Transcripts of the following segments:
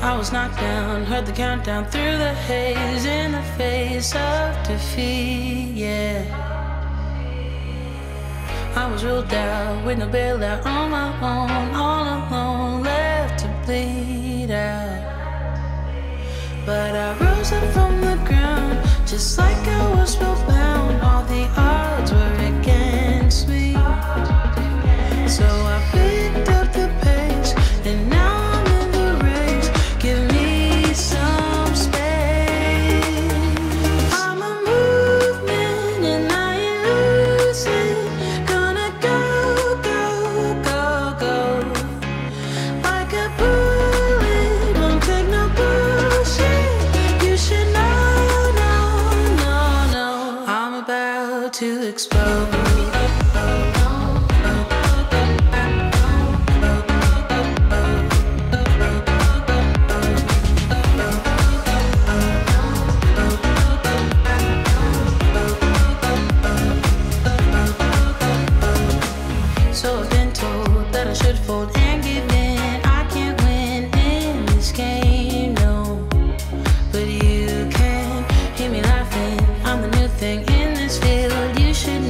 I was knocked down, heard the countdown through the haze, in the face of defeat, yeah. I was ruled out with no bailout, on my own, all alone, left to bleed out. But I rose up from the ground, just like I was spellbound. All the odds were against me, so I picked up the pace, and now I'm in the race. Give me some space. I'm a movement and I ain't losing. Gonna go, go, go, go. Like a bullet, won't take no bullshit. You should know, no, no, no. I'm about to explode. So I've been told that I should fold and give in. I can't win in this game, no. But you can hear me laughing. I'm the new thing in this field. You should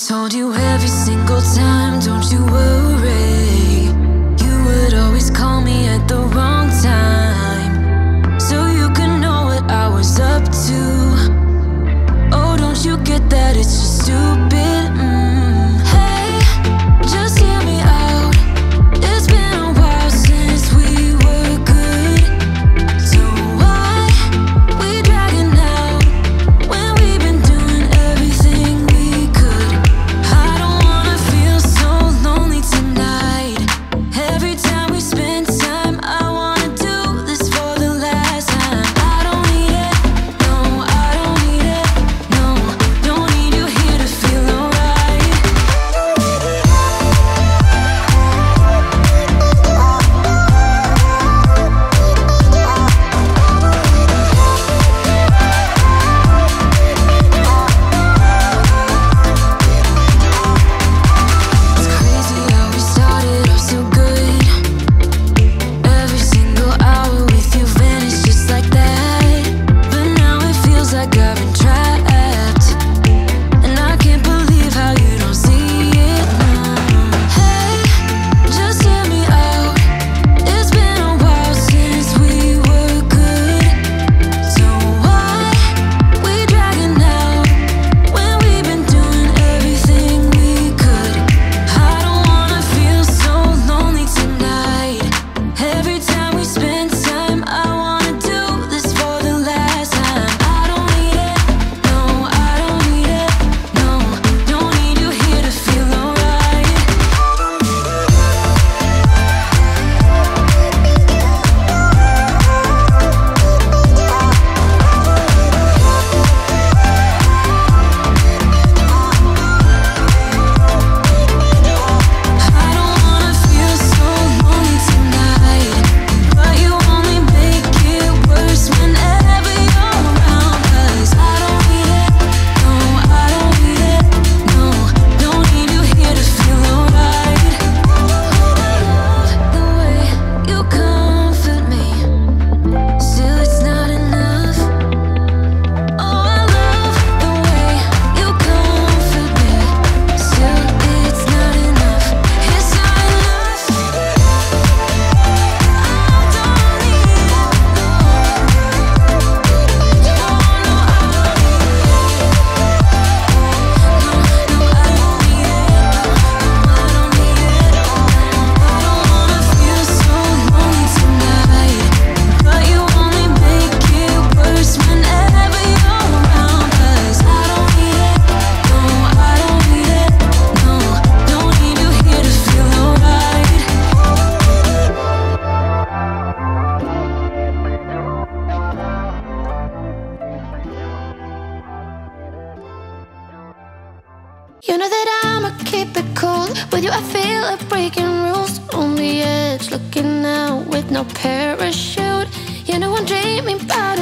Told you every single time, don't you worry. You would always call me at the wrong time, so you could know what I was up to. Oh, don't you get that it's just stupid? Hey, just hear me out. It's been a while since we were good, so why we dragging out when we've been doing everything we could? I don't wanna feel so lonely tonight. Every time we spend time, I wanna do this for the last time. I don't need it, no, I don't need it, no. Don't need you here to feel alright. It's crazy how we started off so good. Every single hour with you vanished just like that. But now it feels like I've been trapped, and I can't believe how you don't see it. Hey, just hear me out. It's been a while since we were good, so why we dragging out when we've been doing everything we could? I don't wanna feel so lonely tonight. Every time we spend time, I wanna do this for the last time. I don't need it, no, I don't need it, no. Don't need you here to feel alright. I don't wanna feel so lonely tonight, but you only make it worse whenever you're around. 'Cause I don't need it, no, I don't need it, no. Don't need you here to feel alright. I love the way you comfort me, still it's not enough. Oh, I love the way you comfort me, still it's not enough. It's not enough. I don't need it, no. No, no, I don't need it. No, no, I don't need it. No, I don't need it. I don't wanna feel so lonely tonight, but you only make it worse whenever you're around. 'Cause I don't need it, no, I don't need it, no. Don't need you here to feel alright. You know that I'ma keep it cool. With you I feel like breaking rules. On the edge, looking out with no parachute. You know I'm dreaming about